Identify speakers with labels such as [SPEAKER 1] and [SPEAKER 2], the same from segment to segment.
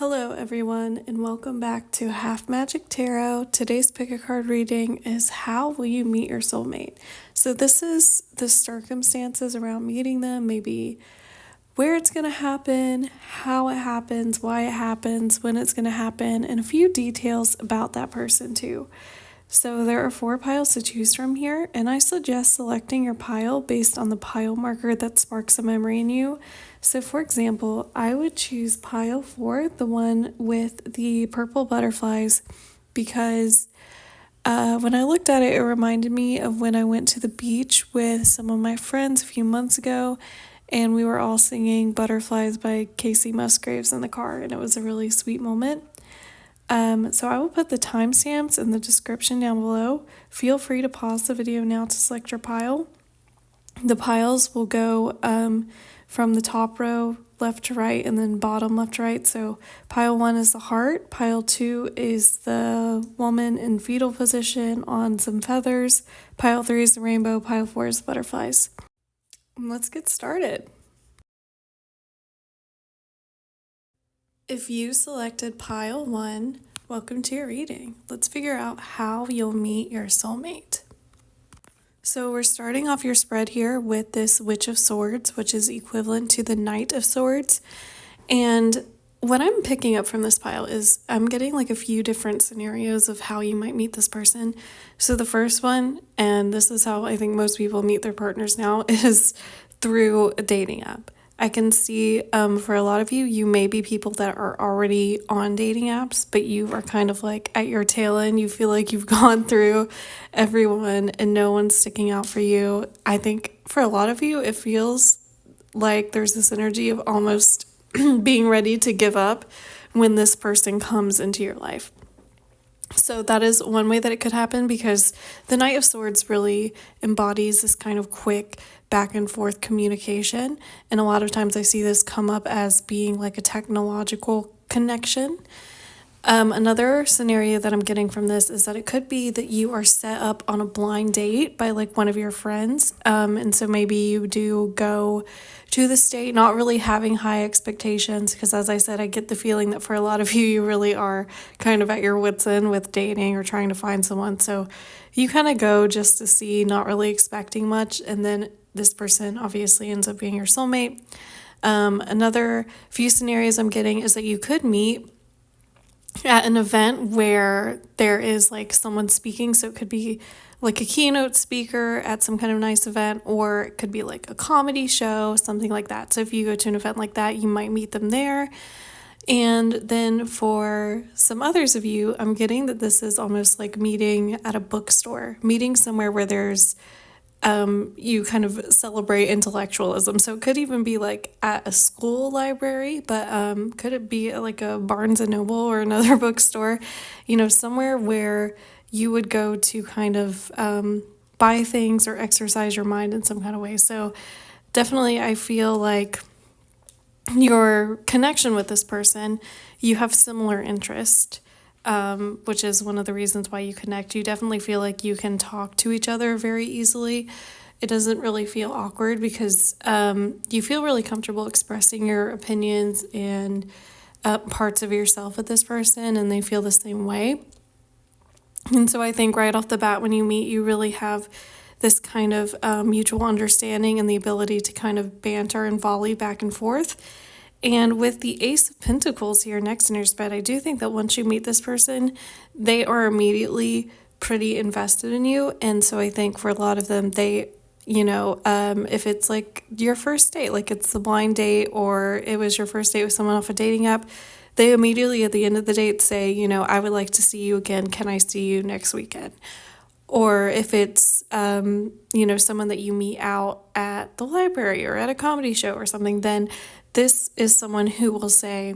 [SPEAKER 1] Hello everyone and welcome back to Half Magic Tarot. Today's pick a card reading is how will you meet your soulmate? So this is the circumstances around meeting them, maybe where it's going to happen, how it happens, why it happens, when it's going to happen, and a few details about that person too. So there are 4 piles to choose from here, and I suggest selecting your pile based on the pile marker that sparks a memory in you. So for example, I would choose pile 4, the one with the purple butterflies, because when I looked at it, it reminded me of when I went to the beach with some of my friends a few months ago, and we were all singing Butterflies by Casey Musgraves in the car, and it was a really sweet moment. So I will put the timestamps in the description down below. Feel free to pause the video now to select your pile. The piles will go from the top row left to right and then bottom left to right. So pile 1 is the heart, pile 2 is the woman in fetal position on some feathers, pile 3 is the rainbow, pile 4 is the butterflies. Let's get started. If you selected pile 1, welcome to your reading. Let's figure out how you'll meet your soulmate. So we're starting off your spread here with this Witch of Swords, which is equivalent to the Knight of Swords. And what I'm picking up from this pile is I'm getting like a few different scenarios of how you might meet this person. So the first one, and this is how I think most people meet their partners now, is through a dating app. I can see for a lot of you, you may be people that are already on dating apps, but you are kind of like at your tail end. You feel like you've gone through everyone and no one's sticking out for you. I think for a lot of you, it feels like there's this energy of almost being ready to give up when this person comes into your life. So that is one way that it could happen, because the Knight of Swords really embodies this kind of quick back and forth communication. And a lot of times I see this come up as being like a technological connection. Another scenario that I'm getting from this is that it could be that you are set up on a blind date by like one of your friends. And so maybe you do go to the state not really having high expectations, because as I said, I get the feeling that for a lot of you, you really are kind of at your wits' end with dating or trying to find someone. So you kind of go just to see, not really expecting much. And then this person obviously ends up being your soulmate. Another few scenarios I'm getting is that you could meet at an event where there is like someone speaking. So it could be like a keynote speaker at some kind of nice event, or it could be like a comedy show, something like that. So if you go to an event like that, you might meet them there. And then for some others of you, I'm getting that this is almost like meeting at a bookstore, meeting somewhere where there's you kind of celebrate intellectualism. So it could even be like at a school library, but could it be at like a Barnes and Noble or another bookstore, somewhere where you would go to kind of buy things or exercise your mind in some kind of way. So definitely I feel like your connection with this person, you have similar interest. Which is one of the reasons why you connect. You definitely feel like you can talk to each other very easily. It doesn't really feel awkward because you feel really comfortable expressing your opinions and parts of yourself with this person, and they feel the same way. And so I think right off the bat, when you meet, you really have this kind of mutual understanding and the ability to kind of banter and volley back and forth. And with the Ace of Pentacles here next in your spread, I do think that once you meet this person, they are immediately pretty invested in you. And so I think for a lot of them, they, if it's like your first date, like it's the blind date, or it was your first date with someone off a dating app, they immediately at the end of the date say, I would like to see you again. Can I see you next weekend? Or if it's, someone that you meet out at the library or at a comedy show or something, then this is someone who will say,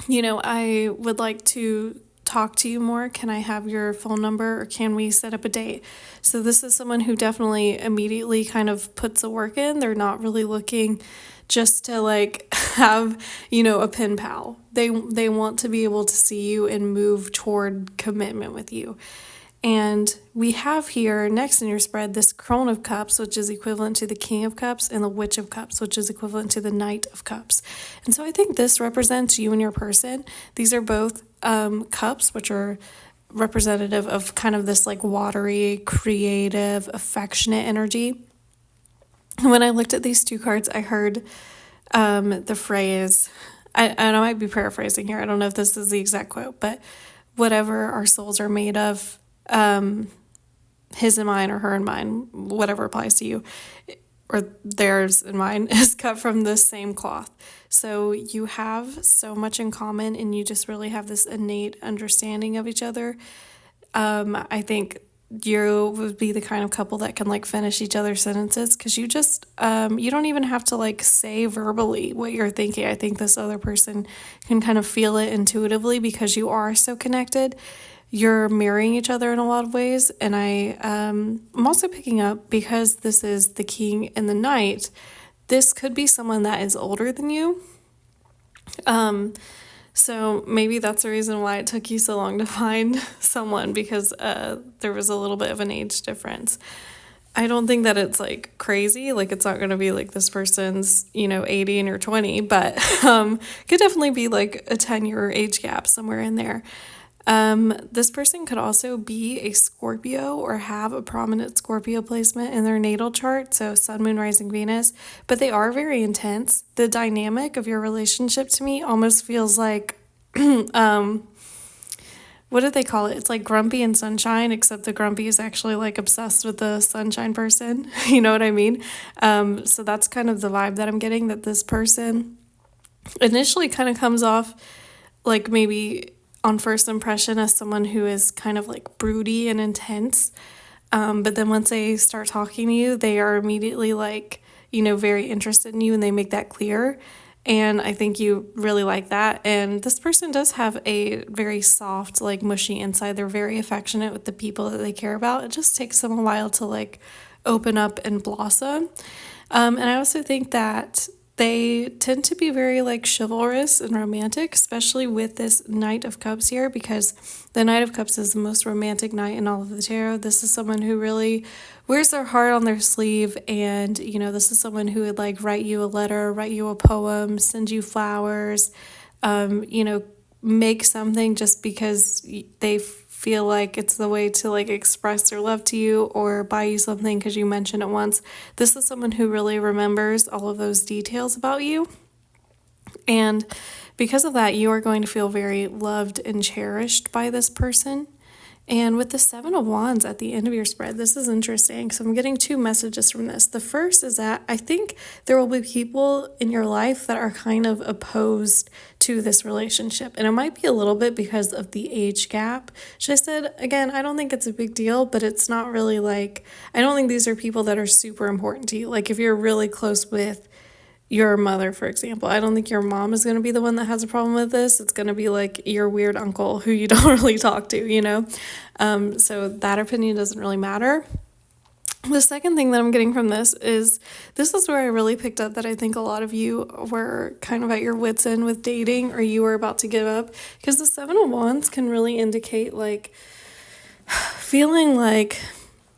[SPEAKER 1] I would like to talk to you more. Can I have your phone number, or can we set up a date? So this is someone who definitely immediately kind of puts the work in. They're not really looking just to like have, a pen pal. They want to be able to see you and move toward commitment with you. And we have here next in your spread this Crone of Cups, which is equivalent to the King of Cups, and the Witch of Cups, which is equivalent to the Knight of Cups. And so I think this represents you and your person. These are both cups, which are representative of kind of this like watery, creative, affectionate energy. And when I looked at these two cards, I heard the phrase, and I might be paraphrasing here, I don't know if this is the exact quote, but whatever our souls are made of, his and mine or her and mine, whatever applies to you, or theirs and mine, is cut from the same cloth. So you have so much in common, and you just really have this innate understanding of each other. I think you would be the kind of couple that can like finish each other's sentences, because you just you don't even have to like say verbally what you're thinking. I think this other person can kind of feel it intuitively, because you are so connected. You're mirroring each other in a lot of ways. And I'm also picking up, because this is the King and the Knight, this could be someone that is older than you. So maybe that's the reason why it took you so long to find someone, because there was a little bit of an age difference. I don't think that it's like crazy, like it's not going to be like this person's 80 and you're 20, but could definitely be like a 10-year age gap somewhere in there. This person could also be a Scorpio or have a prominent Scorpio placement in their natal chart, so Sun, Moon, Rising, Venus, but they are very intense. The dynamic of your relationship to me almost feels like, what do they call it? It's like Grumpy and Sunshine, except the Grumpy is actually like obsessed with the Sunshine person. You know what I mean? So that's kind of the vibe that I'm getting, that this person initially kind of comes off like maybe on first impression as someone who is kind of like broody and intense. But then once they start talking to you, they are immediately like, very interested in you, and they make that clear. And I think you really like that. And this person does have a very soft, like mushy inside. They're very affectionate with the people that they care about. It just takes them a while to like open up and blossom. And I also think that they tend to be very like chivalrous and romantic, especially with this Knight of Cups here, because the Knight of Cups is the most romantic knight in all of the tarot. This is someone who really wears their heart on their sleeve, and this is someone who would like write you a letter, write you a poem, send you flowers, make something just because they feel like it's the way to like express their love to you, or buy you something because you mentioned it once. This is someone who really remembers all of those details about you. And because of that, you are going to feel very loved and cherished by this person. And with the Seven of Wands at the end of your spread, this is interesting. So I'm getting two messages from this. The first is that I think there will be people in your life that are kind of opposed to this relationship. And it might be a little bit because of the age gap. Which I said, again, I don't think it's a big deal, but it's not really like, I don't think these are people that are super important to you. Like if you're really close with your mother, for example, I don't think your mom is going to be the one that has a problem with this. It's going to be like your weird uncle who you don't really talk to, so that opinion doesn't really matter. The second thing that I'm getting from this is where I really picked up that I think a lot of you were kind of at your wits' end with dating, or you were about to give up, because the Seven of Wands can really indicate like feeling like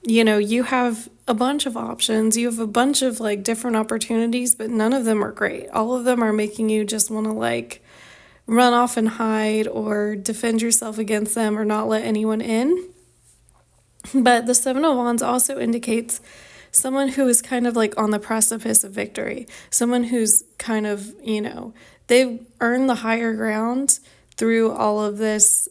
[SPEAKER 1] you have a bunch of options, you have a bunch of like different opportunities, but none of them are great. All of them are making you just want to like run off and hide, or defend yourself against them, or not let anyone in. But the Seven of Wands also indicates someone who is kind of like on the precipice of victory, someone who's kind of, they've earned the higher ground through all of this,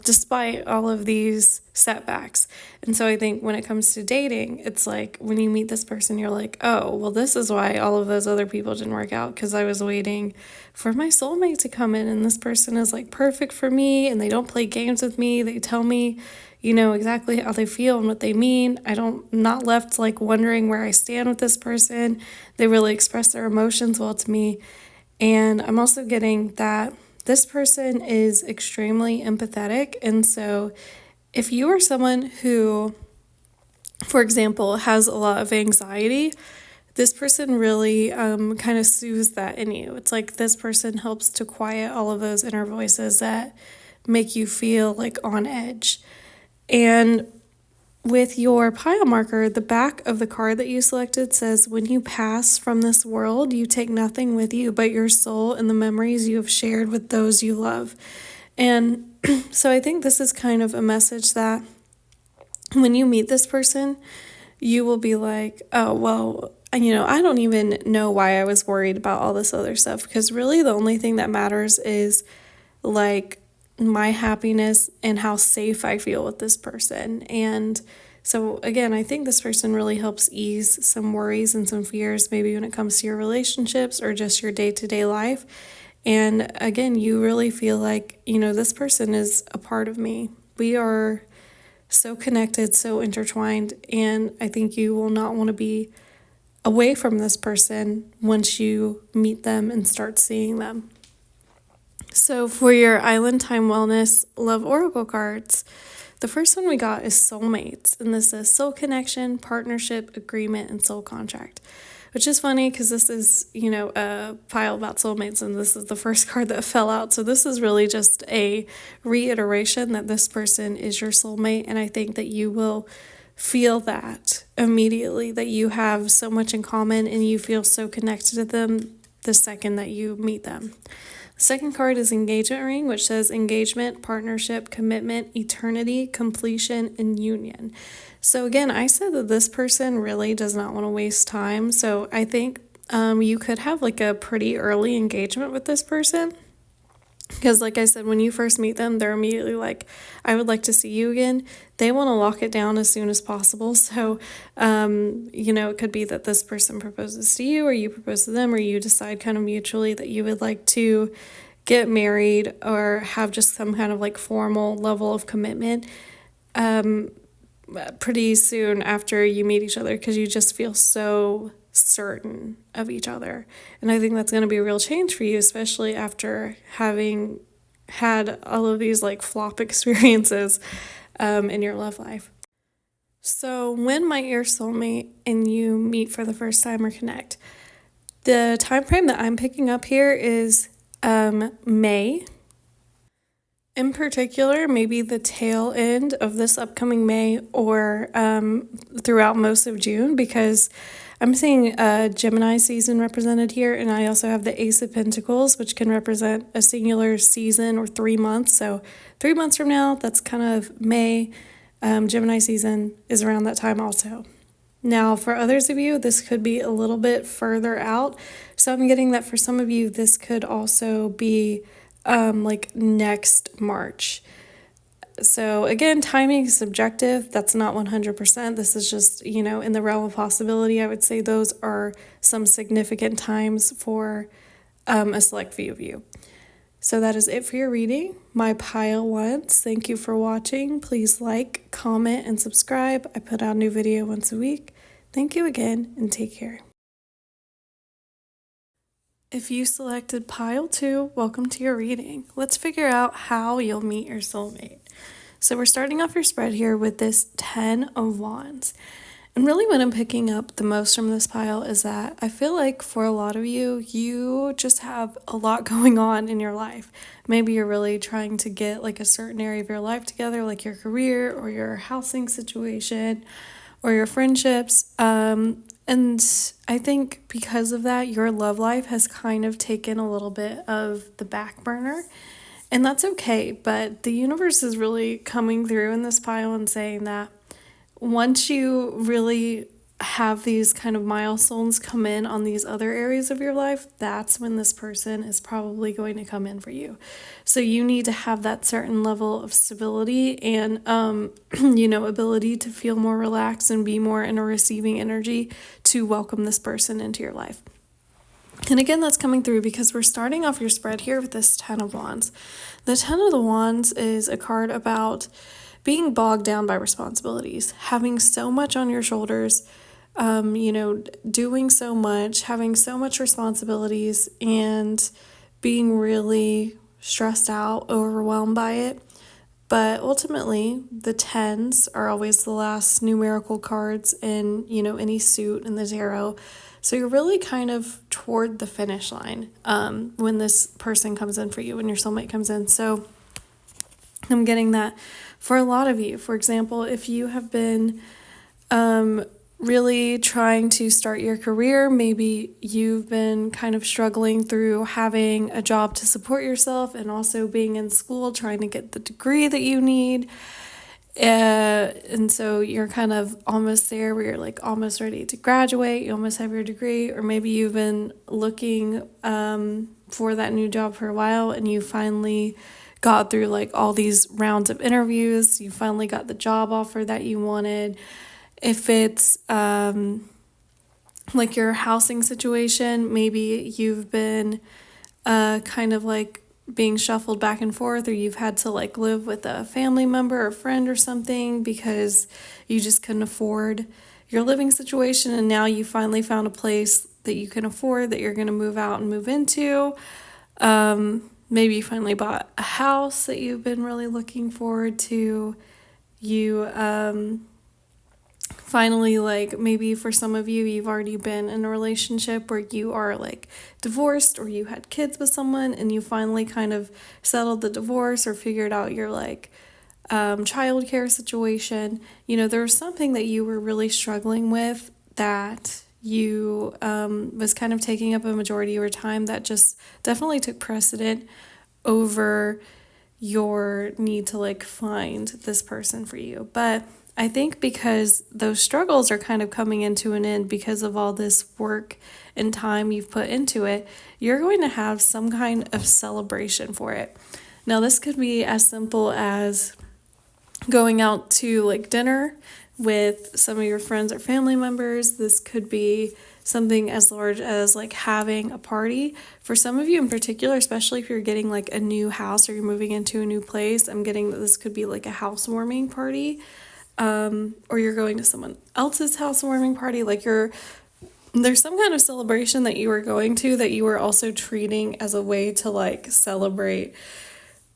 [SPEAKER 1] despite all of these setbacks. And so I think when it comes to dating, it's like when you meet this person, you're like, oh, well, this is why all of those other people didn't work out, because I was waiting for my soulmate to come in, and this person is like perfect for me, and they don't play games with me. They tell me, exactly how they feel and what they mean. I'm not left like wondering where I stand with this person. They really express their emotions well to me. And I'm also getting that this person is extremely empathetic. And so if you are someone who, for example, has a lot of anxiety, this person really kind of soothes that in you. It's like this person helps to quiet all of those inner voices that make you feel like on edge. And with your pile marker, the back of the card that you selected says, when you pass from this world, you take nothing with you but your soul and the memories you have shared with those you love. And so I think this is kind of a message that when you meet this person, you will be like, oh, well, I don't even know why I was worried about all this other stuff, because really the only thing that matters is like my happiness and how safe I feel with this person. And so again, I think this person really helps ease some worries and some fears, maybe when it comes to your relationships or just your day-to-day life. And again, you really feel like, this person is a part of me. We are so connected, so intertwined, and I think you will not want to be away from this person once you meet them and start seeing them. So for your Island Time Wellness Love Oracle cards, the first one we got is Soulmates, and this is soul connection, partnership, agreement, and soul contract, which is funny because this is, a pile about soulmates, and this is the first card that fell out. So this is really just a reiteration that this person is your soulmate, and I think that you will feel that immediately, that you have so much in common and you feel so connected to them the second that you meet them. The second card is engagement ring, which says engagement, partnership, commitment, eternity, completion, and union. So again, I said that this person really does not want to waste time. So I think you could have like a pretty early engagement with this person. Because like I said, when you first meet them, they're immediately like, I would like to see you again. They want to lock it down as soon as possible. So, it could be that this person proposes to you or you propose to them, or you decide kind of mutually that you would like to get married or have just some kind of like formal level of commitment pretty soon after you meet each other, because you just feel so certain of each other. And I think that's going to be a real change for you, especially after having had all of these like flop experiences in your love life. So when might your soulmate and you meet for the first time or connect? The time frame that I'm picking up here is May. In particular, maybe the tail end of this upcoming May or throughout most of June, because I'm seeing Gemini season represented here, and I also have the Ace of Pentacles, which can represent a singular season or 3 months. So 3 months from now, that's kind of May. Gemini season is around that time also. Now, for others of you, this could be a little bit further out. So I'm getting that for some of you, this could also be like next March. So again, timing is subjective. That's not 100%. This is just, in the realm of possibility. I would say those are some significant times for a select few of you. So that is it for your reading. My pile ones, thank you for watching. Please like, comment, and subscribe. I put out a new video once a week. Thank you again, and take care. If you selected pile 2, welcome to your reading. Let's figure out how you'll meet your soulmate. So we're starting off your spread here with this 10 of Wands. And really what I'm picking up the most from this pile is that I feel like for a lot of you, you just have a lot going on in your life. Maybe you're really trying to get like a certain area of your life together, like your career or your housing situation or your friendships. And I think because of that, your love life has kind of taken a little bit of the back burner. And that's okay, but the universe is really coming through in this pile and saying that once you really have these kind of milestones come in on these other areas of your life, that's when this person is probably going to come in for you. So you need to have that certain level of stability and, ability to feel more relaxed and be more in a receiving energy to welcome this person into your life. And again, that's coming through because we're starting off your spread here with this 10 of Wands. The 10 of the Wands is a card about being bogged down by responsibilities, having so much on your shoulders, doing so much, having so much responsibilities, and being really stressed out, overwhelmed by it. But ultimately, the 10s are always the last numerical cards in, any suit in the tarot. So you're really kind of toward the finish line when this person comes in for you, when your soulmate comes in. So I'm getting that for a lot of you. For example, if you have been really trying to start your career, maybe you've been kind of struggling through having a job to support yourself and also being in school trying to get the degree that you need. And so you're kind of almost there where you're like almost ready to graduate, you almost have your degree, or maybe you've been looking for that new job for a while and you finally got through like all these rounds of interviews, you finally got the job offer that you wanted. If it's like your housing situation, maybe you've been kind of like being shuffled back and forth, or you've had to like live with a family member or friend or something because you just couldn't afford your living situation, and now you finally found a place that you can afford that you're going to move out and move into. Maybe you finally bought a house that you've been really looking forward to. You finally, like maybe for some of you, you've already been in a relationship where you are like divorced, or you had kids with someone and you finally kind of settled the divorce or figured out your like childcare situation. You know, there was something that you were really struggling with that you was kind of taking up a majority of your time that just definitely took precedent over your need to like find this person for you. But I think because those struggles are kind of coming into an end because of all this work and time you've put into it, you're going to have some kind of celebration for it. Now, this could be as simple as going out to like dinner with some of your friends or family members. This could be something as large as like having a party. For some of you in particular, especially if you're getting like a new house or you're moving into a new place, I'm getting that this could be like a housewarming party. Or you're going to someone else's housewarming party, like there's some kind of celebration that you are going to that you are also treating as a way to like celebrate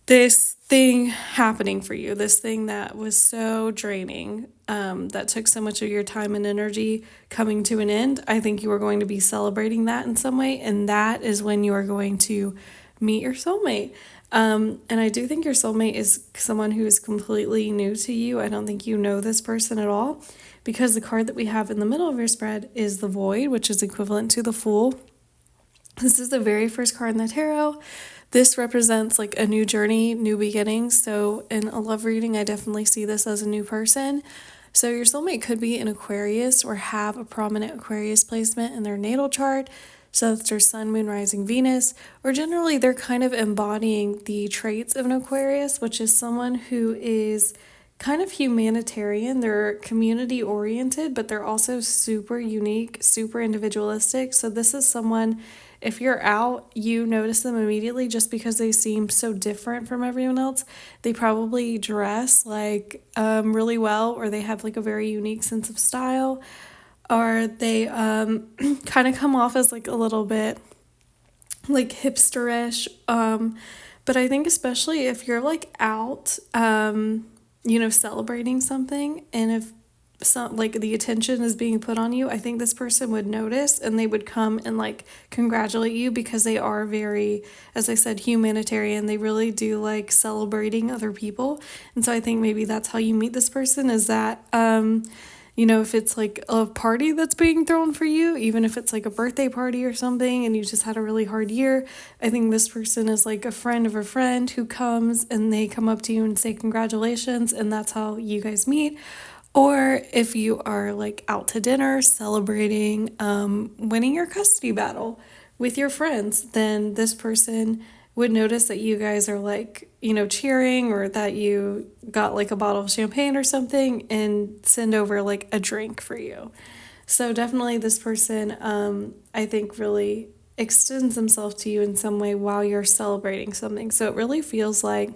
[SPEAKER 1] this thing happening for you, this thing that was so draining, that took so much of your time and energy coming to an end. I think you are going to be celebrating that in some way, and that is when you are going to meet your soulmate. And I do think your soulmate is someone who is completely new to you. I don't think you know this person at all, because the card that we have in the middle of your spread is the Void, which is equivalent to the Fool. This is the very first card in the tarot. This represents like a new journey, new beginnings. So in a love reading, I definitely see this as a new person. So your soulmate could be an Aquarius or have a prominent Aquarius placement in their natal chart. So that's their sun, moon, rising, Venus, or generally they're kind of embodying the traits of an Aquarius, which is someone who is kind of humanitarian. They're community oriented, but they're also super unique, super individualistic. So this is someone, if you're out, you notice them immediately just because they seem so different from everyone else. They probably dress like really well, or they have like a very unique sense of style, or they kind of come off as like a little bit like hipsterish. But I think especially if you're like out, celebrating something, and if some like the attention is being put on you, I think this person would notice and they would come and like congratulate you, because they are very, as I said, humanitarian. They really do like celebrating other people. And so I think maybe that's how you meet this person, is that if it's like a party that's being thrown for you, even if it's like a birthday party or something and you just had a really hard year, I think this person is like a friend of a friend who comes and they come up to you and say congratulations, and that's how you guys meet. Or if you are like out to dinner celebrating winning your custody battle with your friends, then this person would notice that you guys are like, cheering, or that you got like a bottle of champagne or something, and send over like a drink for you. So definitely this person, I think, really extends himself to you in some way while you're celebrating something. So it really feels like,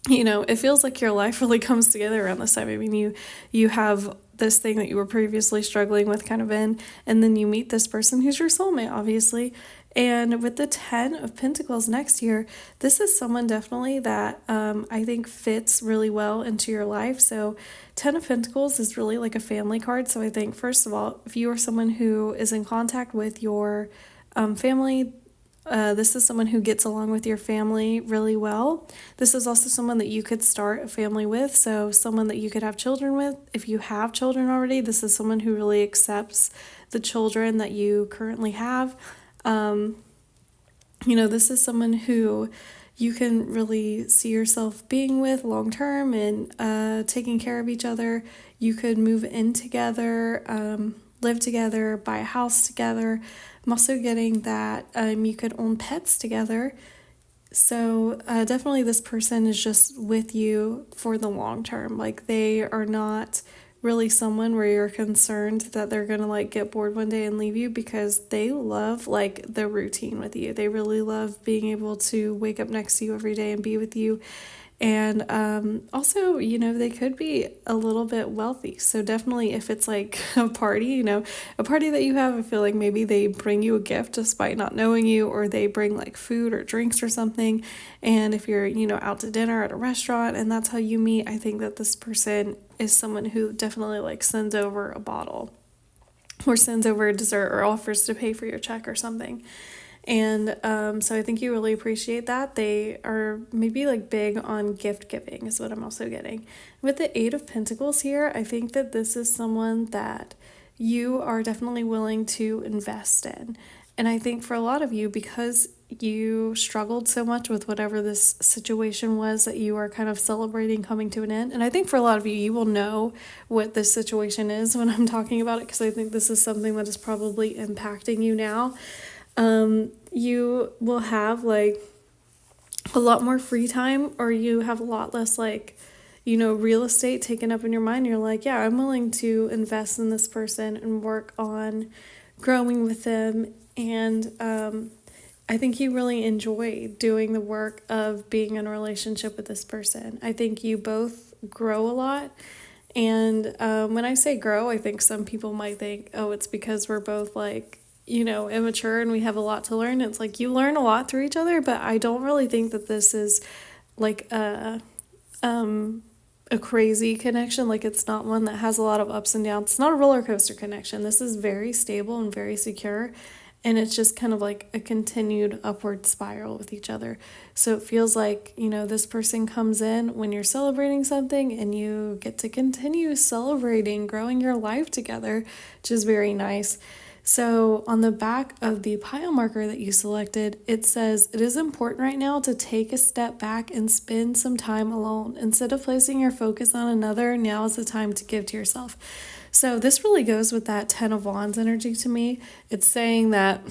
[SPEAKER 1] it feels like your life really comes together around this time. I mean, you have this thing that you were previously struggling with kind of in, and then you meet this person who's your soulmate, obviously. And with the 10 of Pentacles next year, this is someone definitely that I think fits really well into your life. So 10 of Pentacles is really like a family card. So I think, first of all, if you are someone who is in contact with your family, This is someone who gets along with your family really well. This is also someone that you could start a family with, so someone that you could have children with. If you have children already, this is someone who really accepts the children that you currently have. This is someone who you can really see yourself being with long term and taking care of each other. You could move in together, live together, buy a house together. I'm also getting that you could own pets together. So definitely this person is just with you for the long term. Like, they are not really someone where you're concerned that they're gonna like get bored one day and leave you, because they love like the routine with you. They really love being able to wake up next to you every day and be with you. And also, they could be a little bit wealthy. So definitely, if it's like a party, a party that you have, I feel like maybe they bring you a gift despite not knowing you, or they bring like food or drinks or something. And if you're, out to dinner at a restaurant and that's how you meet, I think that this person is someone who definitely like sends over a bottle or sends over a dessert or offers to pay for your check or something. And so I think you really appreciate that. They are maybe like big on gift giving is what I'm also getting. With the Eight of Pentacles here, I think that this is someone that you are definitely willing to invest in. And I think for a lot of you, because you struggled so much with whatever this situation was that you are kind of celebrating coming to an end. And I think for a lot of you, you will know what this situation is when I'm talking about it, because I think this is something that is probably impacting you now. You will have like a lot more free time, or you have a lot less like, real estate taken up in your mind. You're like, yeah, I'm willing to invest in this person and work on growing with them. And I think you really enjoy doing the work of being in a relationship with this person. I think you both grow a lot. And when I say grow, I think some people might think, oh, it's because we're both like, immature and we have a lot to learn. It's like you learn a lot through each other, but I don't really think that this is like a crazy connection. Like, it's not one that has a lot of ups and downs. It's not a roller coaster connection. This is very stable and very secure, and it's just kind of like a continued upward spiral with each other. So it feels like, this person comes in when you're celebrating something and you get to continue celebrating, growing your life together, which is very nice. So on the back of the pile marker that you selected, it says, it is important right now to take a step back and spend some time alone. Instead of placing your focus on another, now is the time to give to yourself. So this really goes with that 10 of Wands energy to me. It's saying that,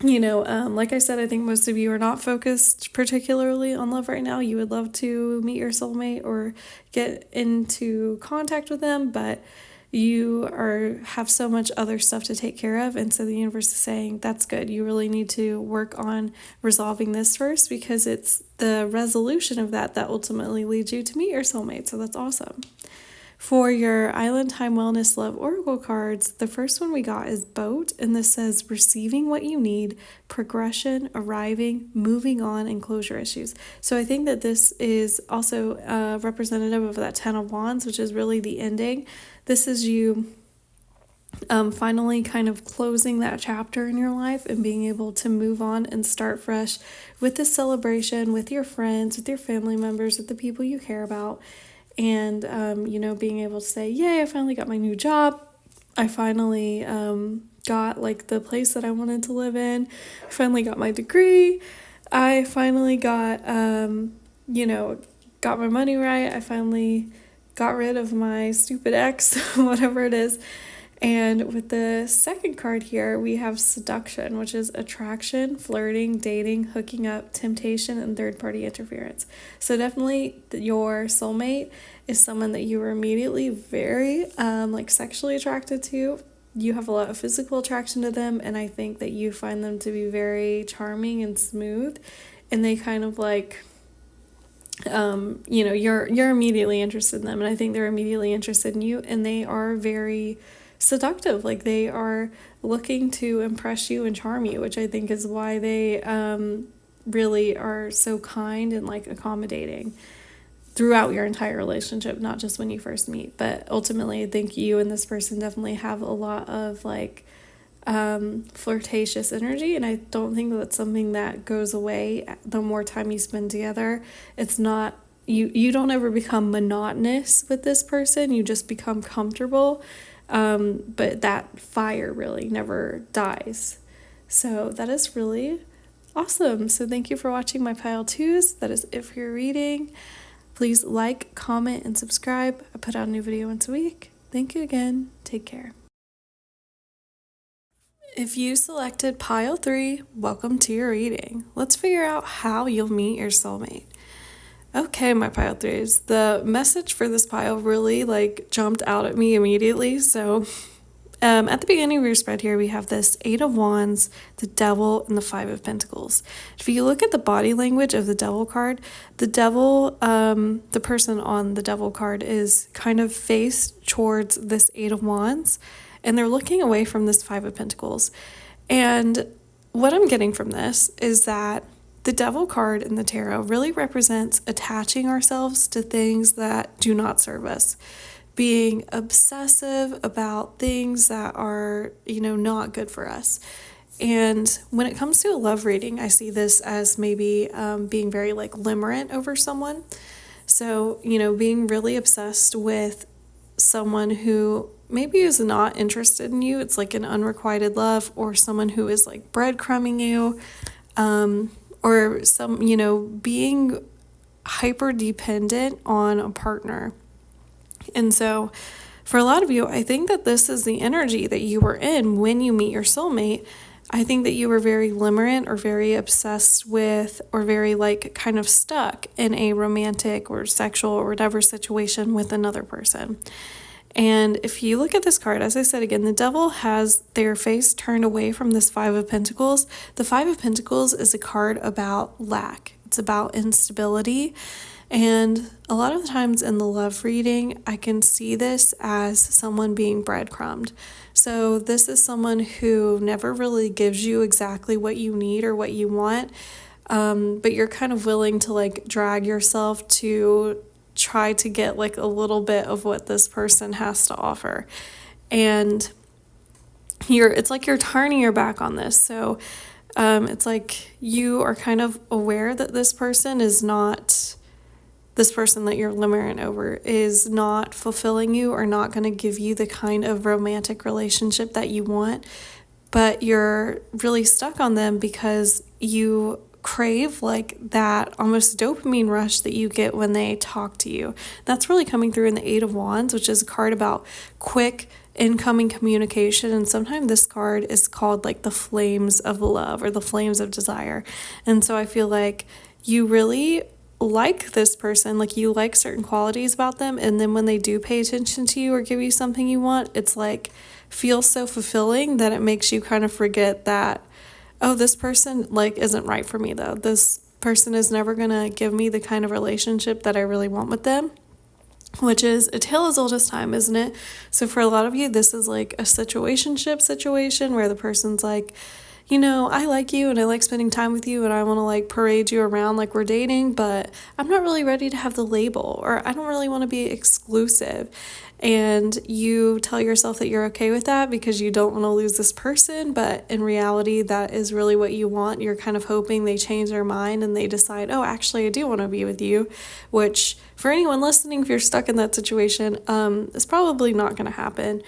[SPEAKER 1] like I said, I think most of you are not focused particularly on love right now. You would love to meet your soulmate or get into contact with them, but you have so much other stuff to take care of. And so the universe is saying, that's good. You really need to work on resolving this first, because it's the resolution of that ultimately leads you to meet your soulmate. So that's awesome. For your Island Time Wellness Love Oracle cards, the first one we got is Boat, and this says receiving what you need, progression, arriving, moving on, and closure issues. So I think that this is also representative of that 10 of Wands, which is really the ending. This is you finally kind of closing that chapter in your life and being able to move on and start fresh with this celebration, with your friends, with your family members, with the people you care about. And, being able to say, yay, I finally got my new job. I finally got like the place that I wanted to live in. I finally got my degree. I finally got, got my money right. I finally got rid of my stupid ex, whatever it is. And with the second card here, we have seduction, which is attraction, flirting, dating, hooking up, temptation, and third-party interference. So definitely your soulmate is someone that you are immediately very sexually attracted to. You have a lot of physical attraction to them, and I think that you find them to be very charming and smooth, and they kind of like you're immediately interested in them, and I think they're immediately interested in you, and they are very seductive. Like, they are looking to impress you and charm you, which I think is why they really are so kind and like accommodating throughout your entire relationship, not just when you first meet. But ultimately, I think you and this person definitely have a lot of like flirtatious energy, and I don't think that's something that goes away the more time you spend together. It's not, you don't ever become monotonous with this person, you just become comfortable, but that fire really never dies. So that is really awesome. So thank you for watching my pile twos. That is it for your reading. Please like, comment, and subscribe. I put out a new video once a week. Thank you again. Take care. If you selected pile 3, welcome to your reading. Let's figure out how you'll meet your soulmate. Okay, my pile 3s. The message for this pile really jumped out at me immediately. So at the beginning of your spread here, we have this 8 of Wands, the Devil, and the 5 of Pentacles. If you look at the body language of the Devil card, the Devil, the person on the Devil card is kind of faced towards this 8 of Wands, and they're looking away from this 5 of Pentacles. And what I'm getting from this is that the Devil card in the tarot really represents attaching ourselves to things that do not serve us, being obsessive about things that are, not good for us. And when it comes to a love reading, I see this as maybe being very limerent over someone. So, being really obsessed with someone who maybe is not interested in you. It's like an unrequited love, or someone who is breadcrumbing you, or being hyper dependent on a partner. And so for a lot of you, I think that this is the energy that you were in when you meet your soulmate. I think that you were very limerent, or very obsessed with, or very kind of stuck in a romantic or sexual or whatever situation with another person. And if you look at this card, as I said again, the Devil has their face turned away from this 5 of Pentacles. The 5 of Pentacles is a card about lack. It's about instability. And a lot of the times in the love reading, I can see this as someone being breadcrumbed. So this is someone who never really gives you exactly what you need or what you want, but you're kind of willing to drag yourself to try to get a little bit of what this person has to offer. And it's like you're turning your back on this. So it's like you are kind of aware that this person that you're limerent over is not fulfilling you, or not going to give you the kind of romantic relationship that you want, but you're really stuck on them because you crave that almost dopamine rush that you get when they talk to you. That's really coming through in the 8 of Wands, which is a card about quick incoming communication. And sometimes this card is called the flames of love, or the flames of desire. And so I feel like you really like this person, you like certain qualities about them, and then when they do pay attention to you or give you something you want, it's feels so fulfilling that it makes you kind of forget that, oh, this person isn't right for me though. This person is never gonna give me the kind of relationship that I really want with them, which is a tale as old as time, isn't it? So for a lot of you, this is a situationship situation where the person's I like you and I like spending time with you and I want to parade you around like we're dating, but I'm not really ready to have the label, or I don't really want to be exclusive. And you tell yourself that you're okay with that because you don't want to lose this person, but in reality, that is really what you want. You're kind of hoping they change their mind and they decide, oh, actually, I do want to be with you, which for anyone listening, if you're stuck in that situation, is probably not going to happen.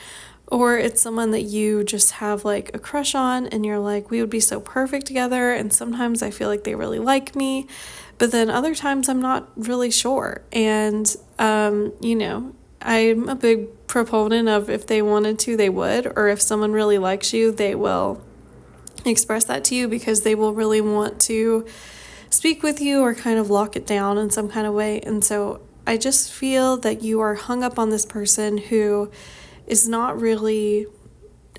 [SPEAKER 1] Or it's someone that you just have a crush on and you're we would be so perfect together. And sometimes I feel like they really like me, but then other times I'm not really sure. And, I'm a big proponent of if they wanted to, they would, or if someone really likes you, they will express that to you because they will really want to speak with you or kind of lock it down in some kind of way. And so I just feel that you are hung up on this person who is not really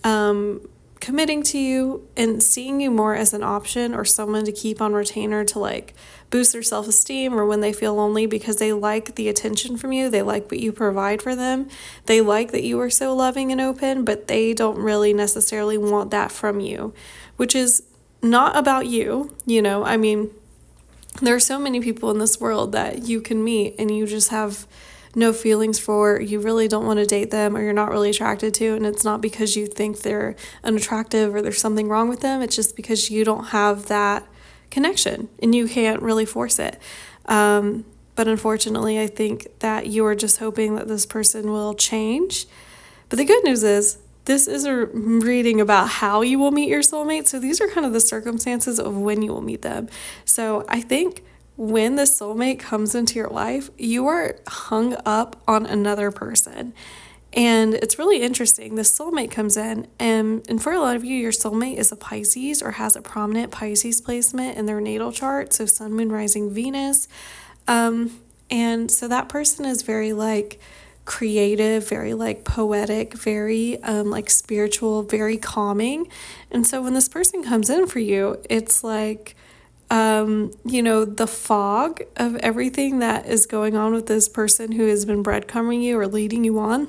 [SPEAKER 1] committing to you and seeing you more as an option or someone to keep on retainer to boost their self-esteem, or when they feel lonely because they like the attention from you, they like what you provide for them, they like that you are so loving and open, but they don't really necessarily want that from you, which is not about you. There are so many people in this world that you can meet and you just have no feelings for, you really don't want to date them, or you're not really attracted to, and it's not because you think they're unattractive or there's something wrong with them. It's just because you don't have that connection and you can't really force it. But unfortunately, I think that you are just hoping that this person will change. But the good news is, this is a reading about how you will meet your soulmate. So these are kind of the circumstances of when you will meet them. So I think when the soulmate comes into your life, you are hung up on another person. And it's really interesting. The soulmate comes in, and for a lot of you, your soulmate is a Pisces or has a prominent Pisces placement in their natal chart. So Sun, Moon, Rising, Venus. And so that person is very like creative, very like poetic, very like spiritual, very calming. And so when this person comes in for you, it's like, the fog of everything that is going on with this person who has been breadcrumbing you or leading you on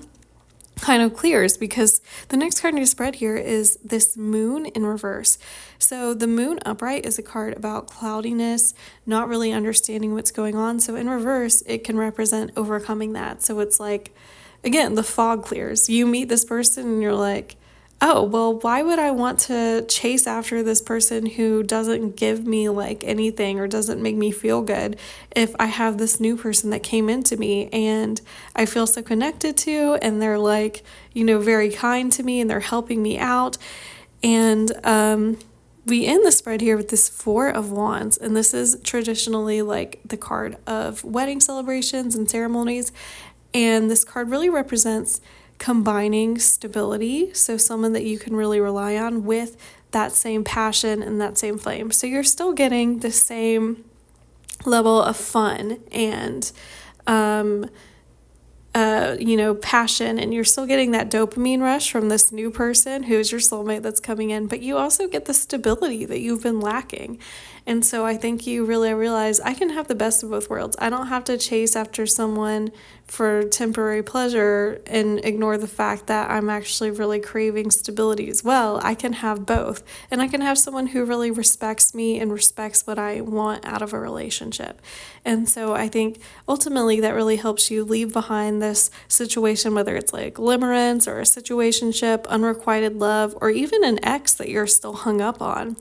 [SPEAKER 1] kind of clears, because the next card in your spread here is this moon in reverse. So the moon upright is a card about cloudiness, not really understanding what's going on. So in reverse, it can represent overcoming that. So it's like, again, the fog clears. You meet this person and you're like, oh, well, why would I want to chase after this person who doesn't give me like anything or doesn't make me feel good if I have this new person that came into me and I feel so connected to, and they're like, very kind to me and they're helping me out. And we end the spread here with this Four of Wands, and this is traditionally like the card of wedding celebrations and ceremonies. And this card really represents combining stability, so someone that you can really rely on, with that same passion and that same flame. So you're still getting the same level of fun and passion, and you're still getting that dopamine rush from this new person who's your soulmate that's coming in, but you also get the stability that you've been lacking. And so I think you really realize, I can have the best of both worlds. I don't have to chase after someone for temporary pleasure and ignore the fact that I'm actually really craving stability as well. I can have both, and I can have someone who really respects me and respects what I want out of a relationship. And so I think ultimately that really helps you leave behind this situation, whether it's like limerence or a situationship, unrequited love, or even an ex that you're still hung up on.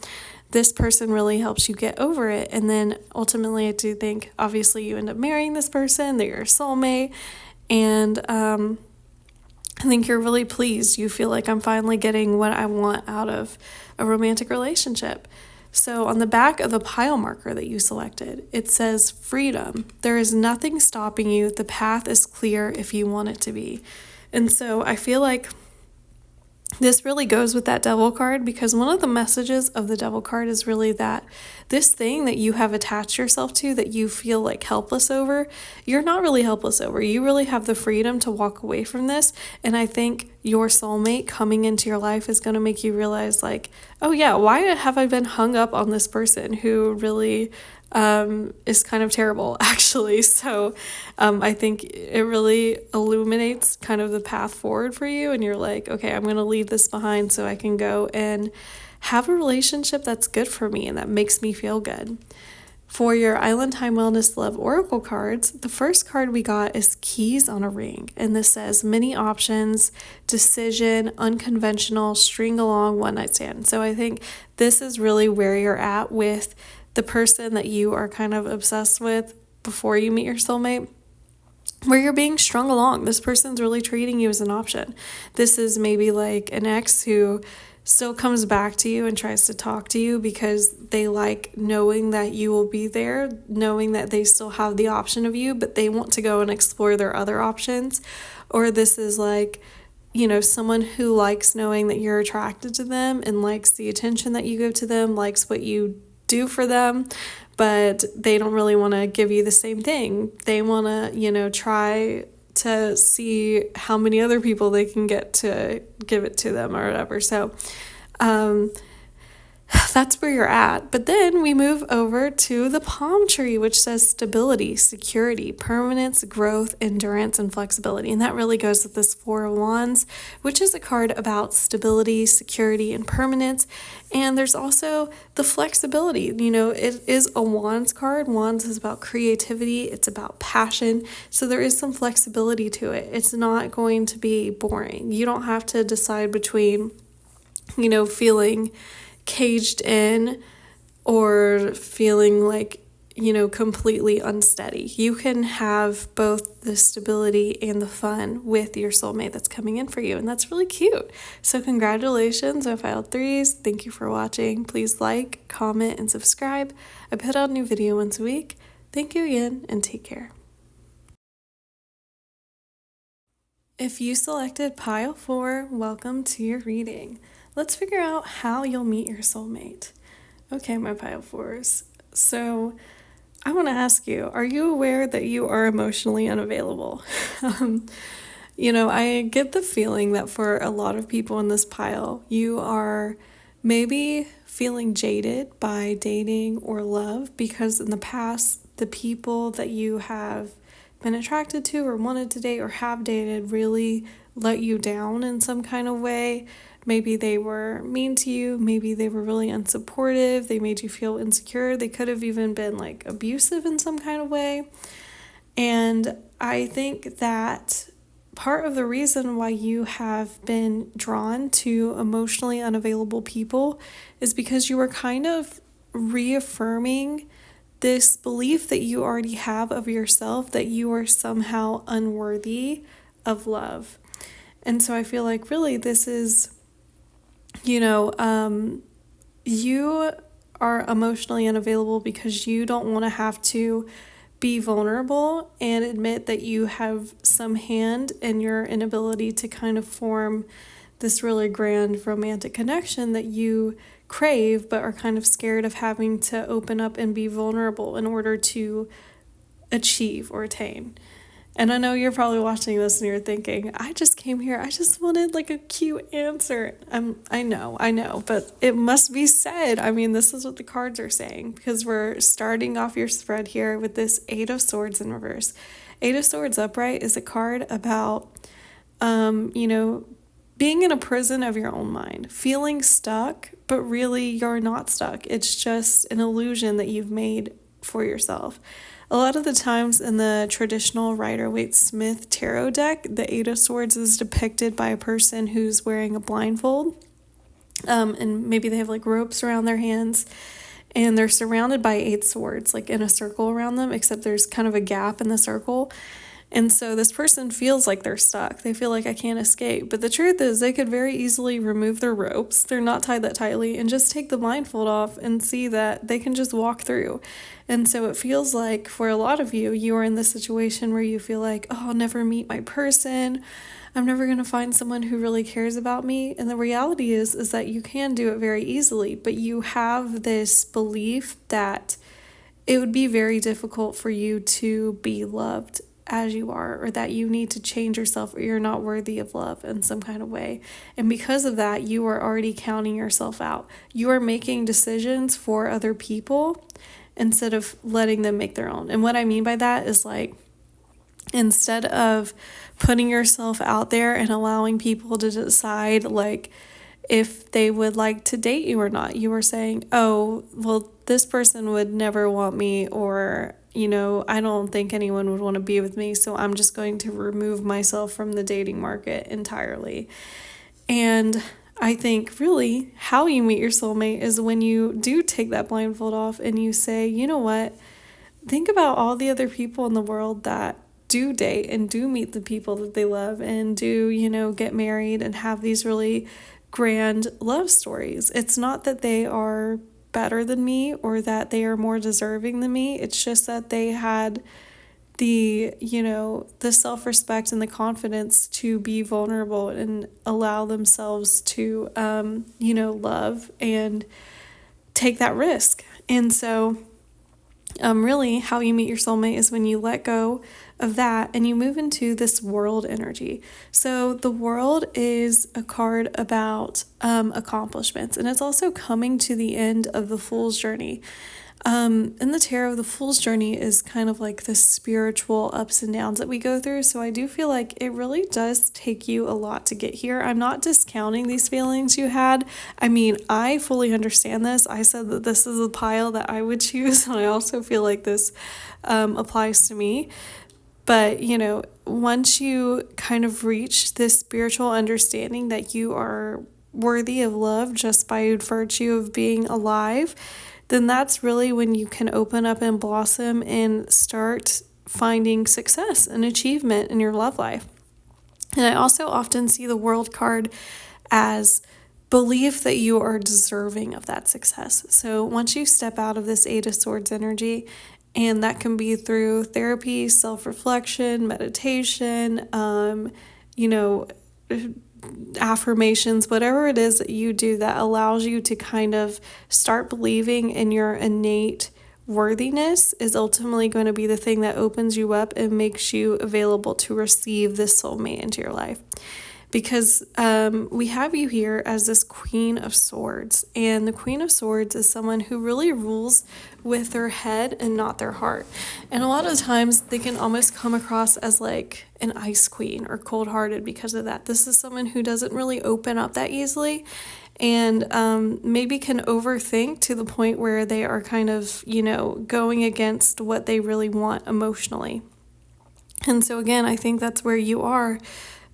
[SPEAKER 1] This person really helps you get over it. And then ultimately, I do think, obviously, you end up marrying this person, they're your soulmate. And I think you're really pleased. You feel like, I'm finally getting what I want out of a romantic relationship. So on the back of the pile marker that you selected, it says freedom. There is nothing stopping you. The path is clear if you want it to be. And so I feel like this really goes with that devil card, because one of the messages of the devil card is really that this thing that you have attached yourself to, that you feel like helpless over, you're not really helpless over. You really have the freedom to walk away from this. And I think your soulmate coming into your life is going to make you realize, like, oh yeah, why have I been hung up on this person who really is kind of terrible, actually. So I think it really illuminates kind of the path forward for you, and you're like, okay, I'm going to leave this behind so I can go and have a relationship that's good for me and that makes me feel good. For your Island Time Wellness Love Oracle cards, the first card we got is Keys on a Ring, and this says many options, decision, unconventional, string along, one night stand. So I think this is really where you're at with the person that you are kind of obsessed with before you meet your soulmate, where you're being strung along. This person's really treating you as an option. This is maybe like an ex who still comes back to you and tries to talk to you because they like knowing that you will be there, knowing that they still have the option of you, but they want to go and explore their other options. Or this is like, someone who likes knowing that you're attracted to them and likes the attention that you give to them, likes what you do for them, but they don't really want to give you the same thing. They want to, try to see how many other people they can get to give it to them or whatever. So that's where you're at. But then we move over to the palm tree, which says stability, security, permanence, growth, endurance, and flexibility. And that really goes with this Four of Wands, which is a card about stability, security, and permanence. And there's also the flexibility. You know, it is a Wands card. Wands is about creativity, it's about passion. So there is some flexibility to it. It's not going to be boring. You don't have to decide between, you know, feeling caged in or feeling like, you know, completely unsteady. You can have both the stability and the fun with your soulmate that's coming in for you, and that's really cute. So congratulations, I filed threes. Thank you for watching. Please like, comment, and subscribe. I put out a new video once a week. Thank you again, and take care. If you selected pile 4, welcome to your reading. Let's figure out how you'll meet your soulmate. Okay, my pile 4s. So I want to ask you, are you aware that you are emotionally unavailable? You know, I get the feeling that for a lot of people in this pile, you are maybe feeling jaded by dating or love because in the past, the people that you have been attracted to or wanted to date or have dated really let you down in some kind of way. Maybe they were mean to you, maybe they were really unsupportive, they made you feel insecure, they could have even been like abusive in some kind of way. And I think that part of the reason why you have been drawn to emotionally unavailable people is because you were kind of reaffirming this belief that you already have of yourself, that you are somehow unworthy of love. And so I feel like really this is, you are emotionally unavailable because you don't want to have to be vulnerable and admit that you have some hand in your inability to kind of form this really grand romantic connection that you crave, but are kind of scared of having to open up and be vulnerable in order to achieve or attain. And I know you're probably watching this and you're thinking, I just came here, I just wanted like a cute answer. I know, but it must be said. I mean, this is what the cards are saying, because we're starting off your spread here with this Eight of Swords in reverse. Eight of Swords upright is a card about, being in a prison of your own mind, feeling stuck, but really you're not stuck. It's just an illusion that you've made for yourself. A lot of the times in the traditional Rider-Waite-Smith tarot deck, the Eight of Swords is depicted by a person who's wearing a blindfold, and maybe they have like ropes around their hands, and they're surrounded by 8 swords, like in a circle around them, except there's kind of a gap in the circle. And so this person feels like they're stuck. They feel like I can't escape. But the truth is they could very easily remove their ropes. They're not tied that tightly, and just take the blindfold off and see that they can just walk through. And so it feels like for a lot of you, you are in this situation where you feel like, oh, I'll never meet my person. I'm never going to find someone who really cares about me. And the reality is that you can do it very easily, but you have this belief that it would be very difficult for you to be loved as you are, or that you need to change yourself, or you're not worthy of love in some kind of way. And because of that, you are already counting yourself out. You are making decisions for other people instead of letting them make their own. And what I mean by that is like, instead of putting yourself out there and allowing people to decide like if they would like to date you or not, you are saying, oh, well, this person would never want me, or I don't think anyone would want to be with me, so I'm just going to remove myself from the dating market entirely. And I think really how you meet your soulmate is when you do take that blindfold off and you say, you know what, think about all the other people in the world that do date and do meet the people that they love and do, get married and have these really grand love stories. It's not that they are better than me or that they are more deserving than me. It's just that they had the self-respect and the confidence to be vulnerable and allow themselves to love and take that risk. And so Really, how you meet your soulmate is when you let go of that and you move into this world energy. So the world is a card about accomplishments, and it's also coming to the end of the Fool's journey. In the tarot, the Fool's journey is kind of like the spiritual ups and downs that we go through. So I do feel like it really does take you a lot to get here. I'm not discounting these feelings you had. I mean, I fully understand this. I said that this is a pile that I would choose, and I also feel like this applies to me. But, once you kind of reach this spiritual understanding that you are worthy of love just by virtue of being alive, then that's really when you can open up and blossom and start finding success and achievement in your love life. And I also often see the World card as belief that you are deserving of that success. So once you step out of this Eight of Swords energy, and that can be through therapy, self-reflection, meditation, affirmations, whatever it is that you do that allows you to kind of start believing in your innate worthiness is ultimately going to be the thing that opens you up and makes you available to receive this soulmate into your life. Because we have you here as this Queen of Swords, and the Queen of Swords is someone who really rules with their head and not their heart. And a lot of times they can almost come across as like an ice queen or cold-hearted because of that. This is someone who doesn't really open up that easily, and maybe can overthink to the point where they are kind of, going against what they really want emotionally. And so again, I think that's where you are.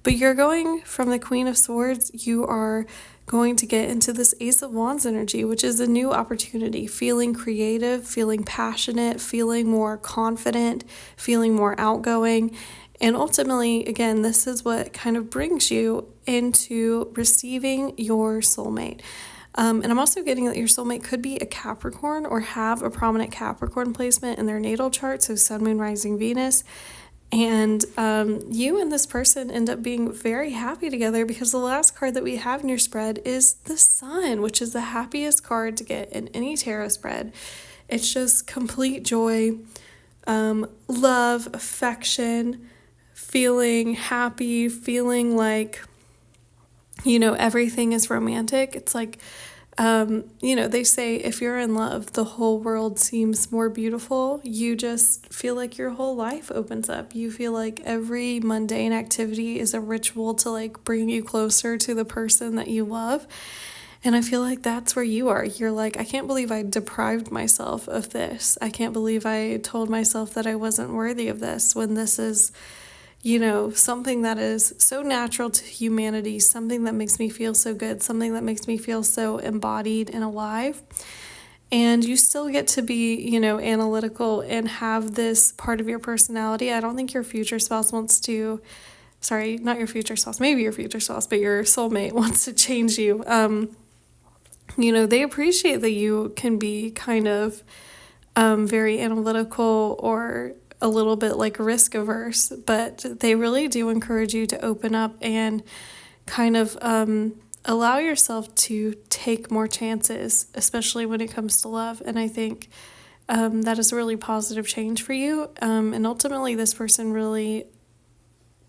[SPEAKER 1] But you're going from the Queen of Swords, you are going to get into this Ace of Wands energy, which is a new opportunity, feeling creative, feeling passionate, feeling more confident, feeling more outgoing. And ultimately, again, this is what kind of brings you into receiving your soulmate. And I'm also getting that your soulmate could be a Capricorn or have a prominent Capricorn placement in their natal chart, so Sun, Moon, Rising, Venus. And you and this person end up being very happy together because the last card that we have in your spread is the Sun, which is the happiest card to get in any tarot spread. It's just complete joy, love, affection, feeling happy, feeling like, everything is romantic. It's like, they say if you're in love, the whole world seems more beautiful. You just feel like your whole life opens up. You feel like every mundane activity is a ritual to like bring you closer to the person that you love. And I feel like that's where you are. You're like, I can't believe I deprived myself of this. I can't believe I told myself that I wasn't worthy of this when this is, something that is so natural to humanity, something that makes me feel so good, something that makes me feel so embodied and alive. And you still get to be, analytical and have this part of your personality. I don't think your future spouse wants to, sorry, not your future spouse, maybe your future spouse, but your soulmate wants to change you. They appreciate that you can be kind of very analytical or a little bit like risk averse, but they really do encourage you to open up and kind of allow yourself to take more chances, especially when it comes to love. And I think that is a really positive change for you. And ultimately, this person really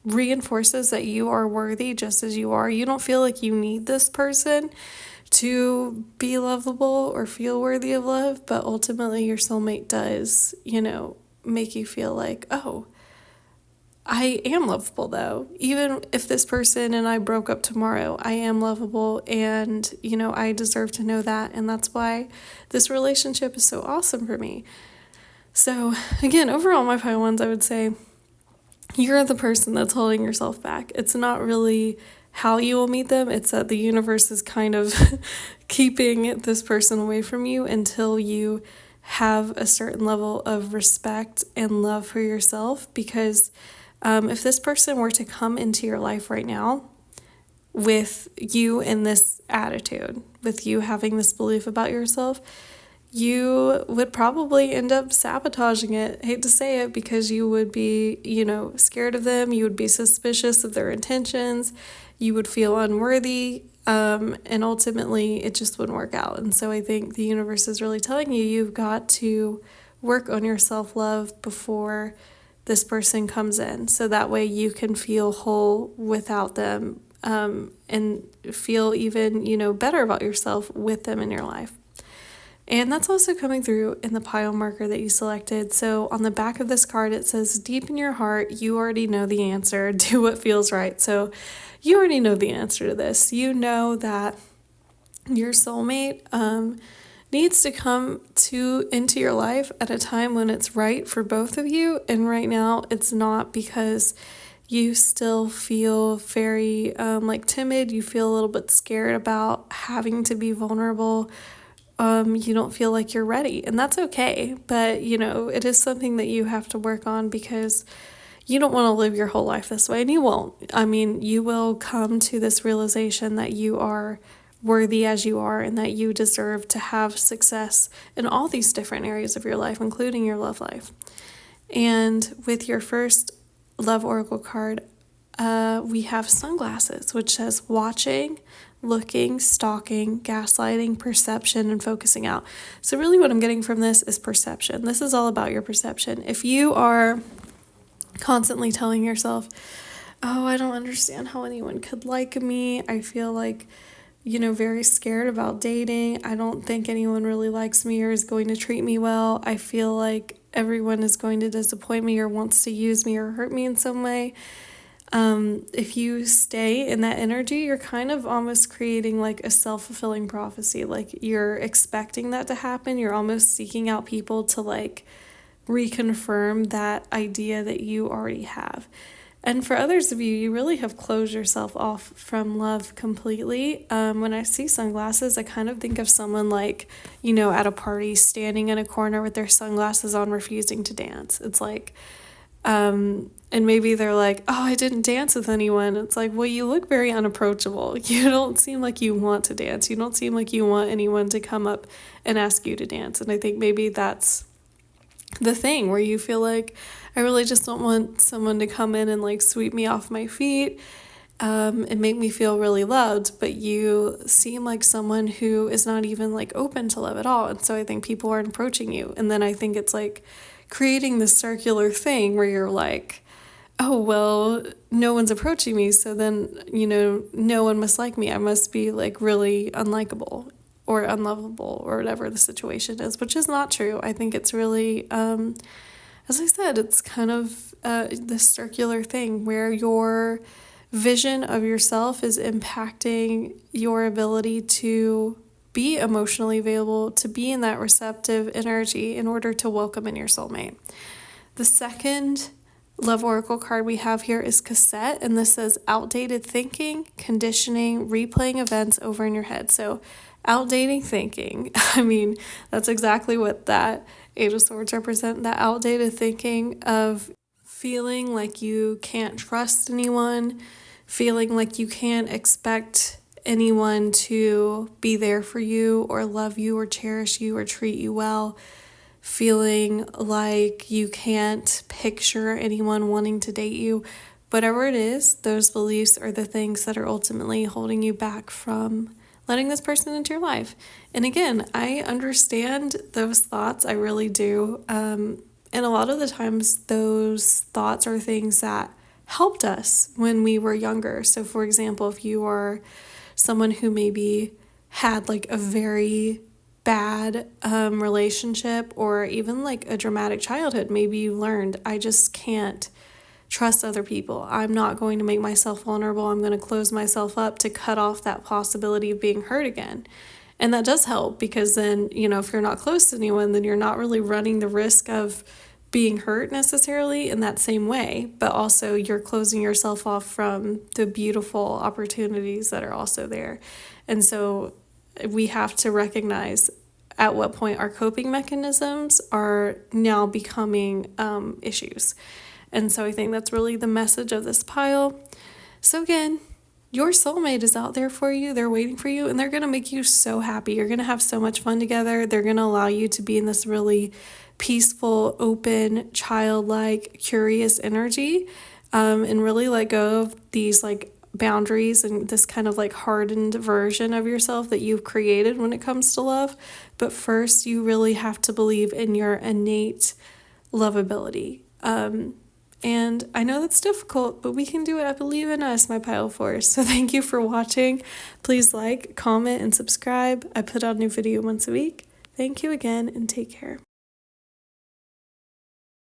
[SPEAKER 1] reinforces that you are worthy just as you are. You don't feel like you need this person to be lovable or feel worthy of love, but ultimately your soulmate does, make you feel like, oh, I am lovable though. Even if this person and I broke up tomorrow, I am lovable, and, I deserve to know that. And that's why this relationship is so awesome for me. So again, overall, my pile ones, I would say you're the person that's holding yourself back. It's not really how you will meet them. It's that the universe is kind of keeping this person away from you until you have a certain level of respect and love for yourself. Because if this person were to come into your life right now with you in this attitude, with you having this belief about yourself, you would probably end up sabotaging it. I hate to say it, because you would be, scared of them. You would be suspicious of their intentions. You would feel unworthy. And ultimately, it just wouldn't work out. And so I think the universe is really telling you, you've got to work on your self-love before this person comes in. So that way you can feel whole without them, and feel even, better about yourself with them in your life. And that's also coming through in the pile marker that you selected. So on the back of this card, it says, deep in your heart, you already know the answer. Do what feels right. So you already know the answer to this. You know that your soulmate needs to come into your life at a time when it's right for both of you. And right now it's not, because you still feel very timid. You feel a little bit scared about having to be vulnerable. You don't feel like you're ready, and that's okay. But, it is something that you have to work on, because you don't want to live your whole life this way, and you won't. I mean, you will come to this realization that you are worthy as you are, and that you deserve to have success in all these different areas of your life, including your love life. And with your first love oracle card, we have sunglasses, which says watching, looking, stalking, gaslighting, perception, and focusing out. So really what I'm getting from this is perception. This is all about your perception. If you are constantly telling yourself, oh, I don't understand how anyone could like me. I feel like, very scared about dating. I don't think anyone really likes me or is going to treat me well. I feel like everyone is going to disappoint me or wants to use me or hurt me in some way. If you stay in that energy, you're kind of almost creating like a self-fulfilling prophecy. Like you're expecting that to happen. You're almost seeking out people to like reconfirm that idea that you already have. And for others of you, you really have closed yourself off from love completely. When I see sunglasses, I kind of think of someone like, at a party standing in a corner with their sunglasses on, refusing to dance. It's like, and maybe they're like, oh, I didn't dance with anyone. It's like, well, you look very unapproachable. You don't seem like you want to dance. You don't seem like you want anyone to come up and ask you to dance. And I think maybe that's the thing where you feel like, I really just don't want someone to come in and like sweep me off my feet, and make me feel really loved. But you seem like someone who is not even like open to love at all. And so I think people aren't approaching you. And then I think it's like creating this circular thing where you're like, oh, well, no one's approaching me, so then, no one must like me. I must be like really unlikable or unlovable or whatever the situation is, which is not true. I think it's really, as I said, it's kind of this circular thing where your vision of yourself is impacting your ability to be emotionally available, to be in that receptive energy in order to welcome in your soulmate. The second love oracle card we have here is cassette, and this says outdated thinking, conditioning, replaying events over in your head. So outdated thinking, I mean, that's exactly what that Eight of Swords represent, that outdated thinking of feeling like you can't trust anyone, feeling like you can't expect anyone to be there for you or love you or cherish you or treat you well, feeling like you can't picture anyone wanting to date you. Whatever it is, those beliefs are the things that are ultimately holding you back from letting this person into your life. And again, I understand those thoughts, I really do. And a lot of the times those thoughts are things that helped us when we were younger. So for example, if you are someone who maybe had like a very bad relationship or even like a dramatic childhood, maybe you learned, I just can't trust other people. I'm not going to make myself vulnerable. I'm going to close myself up to cut off that possibility of being hurt again. And that does help, because then, if you're not close to anyone, then you're not really running the risk of being hurt necessarily in that same way, but also you're closing yourself off from the beautiful opportunities that are also there. And so we have to recognize at what point our coping mechanisms are now becoming issues. And so I think that's really the message of this pile. So again, your soulmate is out there for you. They're waiting for you, and they're going to make you so happy. You're going to have so much fun together. They're going to allow you to be in this really peaceful, open, childlike, curious energy, and really let go of these like boundaries and this kind of like hardened version of yourself that you've created when it comes to love. But first, you really have to believe in your innate lovability. And I know that's difficult, but we can do it. I believe in us, my Pile Force. So thank you for watching. Please like, comment, and subscribe. I put out a new video once a week. Thank you again, and take care.